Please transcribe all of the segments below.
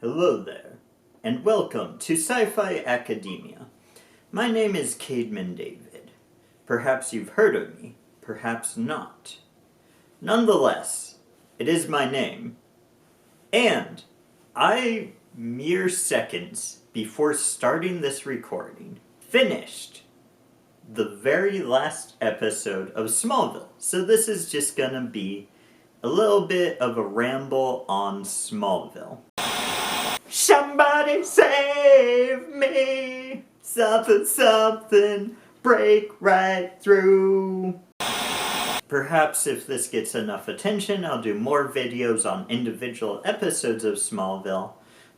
Hello there, and welcome to Sci-Fi Academia. My name is Cademan David. Perhaps you've heard of me, perhaps not. Nonetheless, it is my name, and mere seconds before starting this recording, finished the very last episode of Smallville. So this is just gonna be a little bit of a ramble on Smallville. Somebody save me! Something, break right through. Perhaps if this gets enough attention, I'll do more videos on individual episodes of Smallville.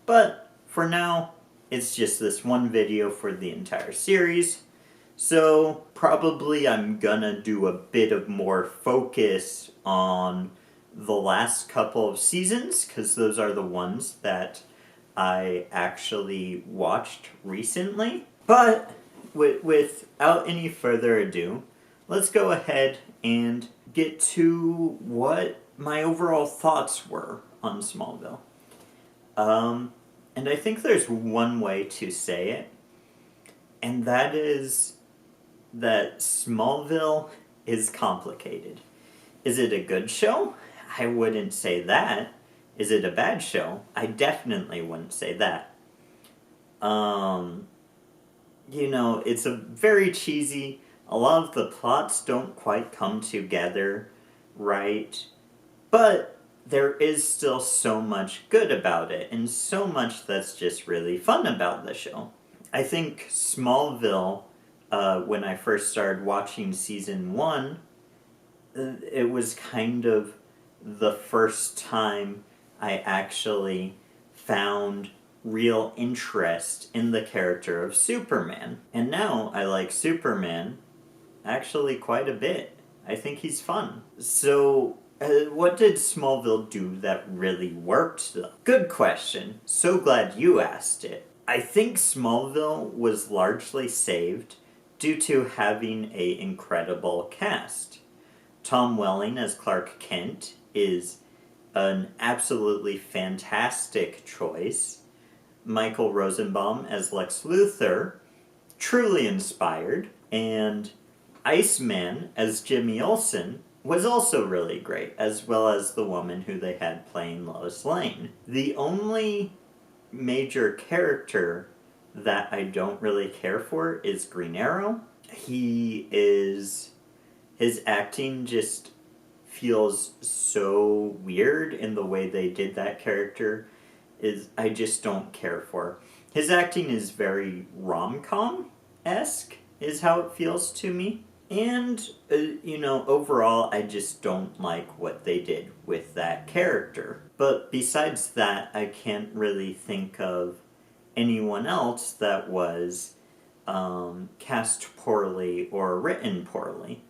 But for now, it's just this one video for the entire series. So probably I'm gonna do a bit of more focus on the last couple of seasons, because those are the ones that I actually watched recently. But without any further ado, let's go ahead and get to what my overall thoughts were on Smallville. And I think there's one way to say it, and that is that Smallville is complicated. Is it a good show? I wouldn't say that. Is it a bad show? I definitely wouldn't say that. It's a very cheesy. A lot of the plots don't quite come together right. But there is still so much good about it, and so much that's just really fun about the show. I think Smallville, when I first started watching season 1, it was kind of the first time I actually found real interest in the character of Superman. And now I like Superman actually quite a bit. I think he's fun. So, what did Smallville do that really worked, though? Good question. So glad you asked it. I think Smallville was largely saved due to having an incredible cast. Tom Welling as Clark Kent is an absolutely fantastic choice. Michael Rosenbaum as Lex Luthor, truly inspired. And Iceman as Jimmy Olsen was also really great, as well as the woman who they had playing Lois Lane. The only major character that I don't really care for is Green Arrow. His acting just feels so weird in the way they did that character. I just don't care for. His acting is very rom-com-esque, is how it feels to me. And, overall, I just don't like what they did with that character. But besides that, I can't really think of anyone else that was cast poorly or written poorly.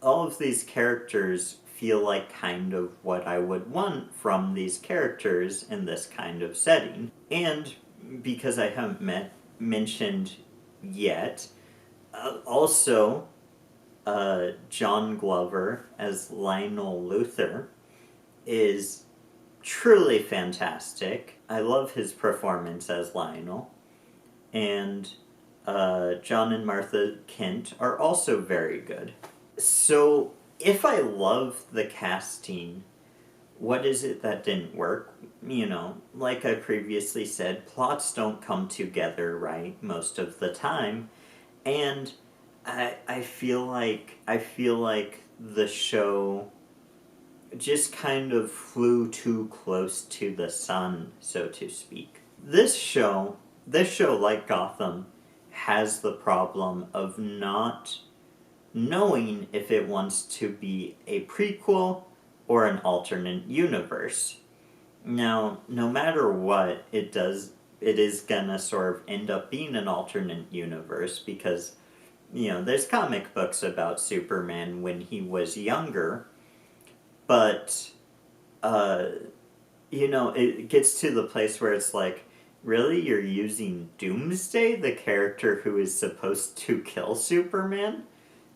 All of these characters feel like kind of what I would want from these characters in this kind of setting. And because I haven't mentioned yet, also John Glover as Lionel Luthor is truly fantastic. I love his performance as Lionel. And John and Martha Kent are also very good. So, if I love the casting, what is it that didn't work? Like I previously said, plots don't come together right most of the time, and I feel like the show just kind of flew too close to the sun, so to speak. This show, like Gotham, has the problem of not knowing if it wants to be a prequel or an alternate universe. Now, no matter what it does, it is gonna sort of end up being an alternate universe because, there's comic books about Superman when he was younger, but, it gets to the place where it's like, really, you're using Doomsday, the character who is supposed to kill Superman?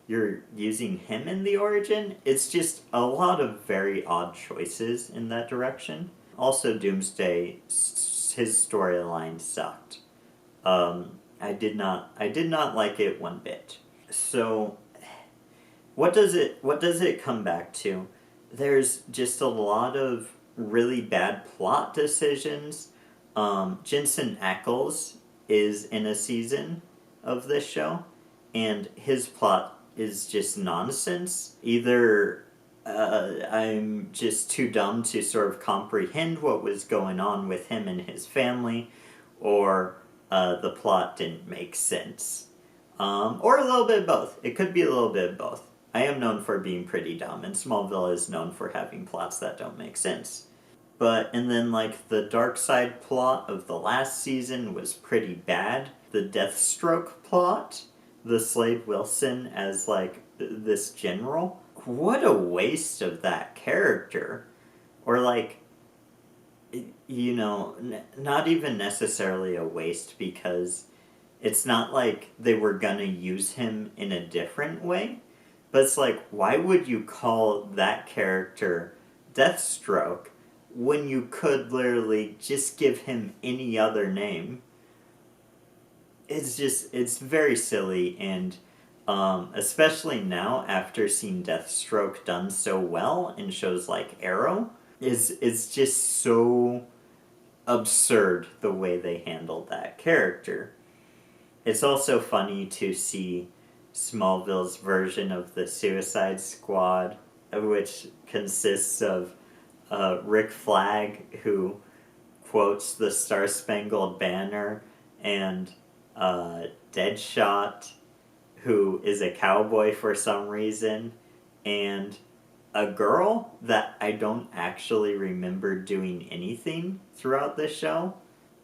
You're using him in the origin? It's just a lot of very odd choices in that direction. Also, Doomsday, his storyline sucked. I did not like it one bit. So, what does it come back to? There's just a lot of really bad plot decisions. Jensen Ackles is in a season of this show, and his plot is just nonsense. Either I'm just too dumb to sort of comprehend what was going on with him and his family, or the plot didn't make sense. Or a little bit of both. It could be a little bit of both. I am known for being pretty dumb, and Smallville is known for having plots that don't make sense. And then, like, the dark side plot of the last season was pretty bad. The Deathstroke plot, the Slade Wilson as, like, this general. What a waste of that character. Or, like, you know, not even necessarily a waste, because it's not like they were gonna use him in a different way. But it's like, why would you call that character Deathstroke when you could literally just give him any other name? It's very silly, and especially now after seeing Deathstroke done so well in shows like Arrow, it's just so absurd the way they handled that character. It's also funny to see Smallville's version of the Suicide Squad, which consists of Rick Flag, who quotes the Star Spangled Banner, and Deadshot, who is a cowboy for some reason, and a girl that I don't actually remember doing anything throughout the show.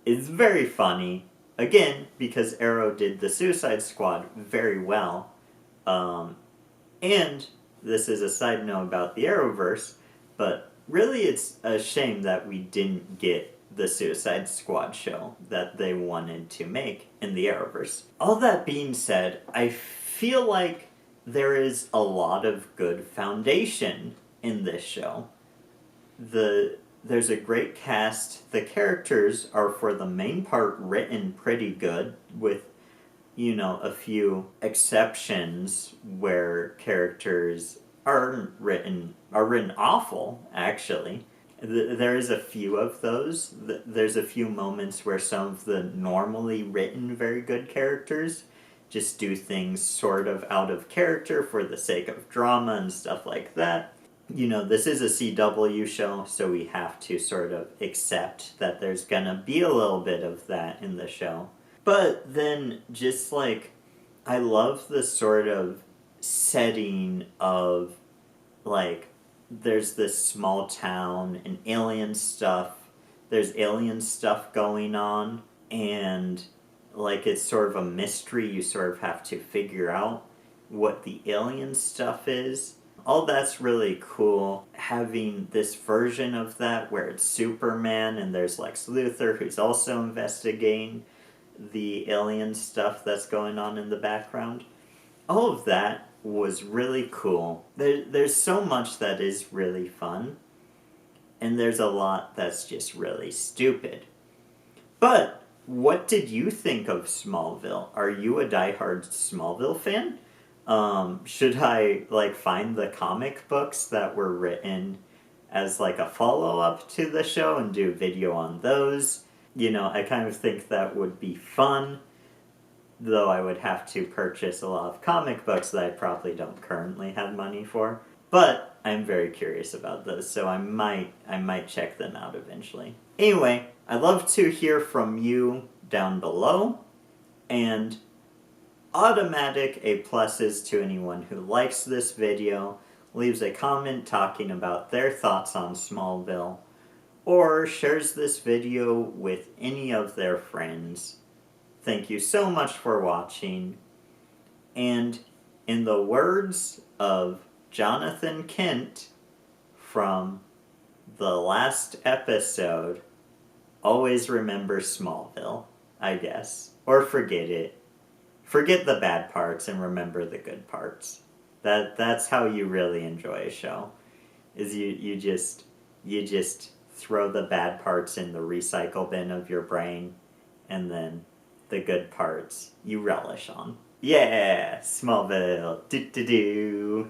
It's very funny. Again, because Arrow did the Suicide Squad very well. And this is a side note about the Arrowverse, but really it's a shame that we didn't get the Suicide Squad show that they wanted to make in the Arrowverse. All that being said, I feel like there is a lot of good foundation in this show. There's a great cast. The characters are, for the main part, written pretty good, with, you know, a few exceptions where characters are written awful, actually. There is a few of those. There's a few moments where some of the normally written very good characters just do things sort of out of character for the sake of drama and stuff like that. You know, this is a CW show, so we have to sort of accept that there's gonna be a little bit of that in the show. But then, just like, I love the sort of setting of, like, there's this small town and alien stuff. There's alien stuff going on, and, like, it's sort of a mystery. You sort of have to figure out what the alien stuff is. All that's really cool. Having this version of that where it's Superman and there's Lex Luthor who's also investigating the alien stuff that's going on in the background. All of that was really cool. There's so much that is really fun, and there's a lot that's just really stupid. But what did you think of Smallville? Are you a diehard Smallville fan? Should I, like, find the comic books that were written as, like, a follow-up to the show and do a video on those? You know, I kind of think that would be fun, though I would have to purchase a lot of comic books that I probably don't currently have money for. But I'm very curious about those, so I might check them out eventually. Anyway, I'd love to hear from you down below, and automatic A pluses to anyone who likes this video, leaves a comment talking about their thoughts on Smallville, or shares this video with any of their friends. Thank you so much for watching, and in the words of Jonathan Kent from the last episode, always remember Smallville, I guess. Or forget it. Forget the bad parts and remember the good parts. That's how you really enjoy a show. Is you just throw the bad parts in the recycle bin of your brain, and then the good parts you relish on. Yeah, Smallville. Do do do.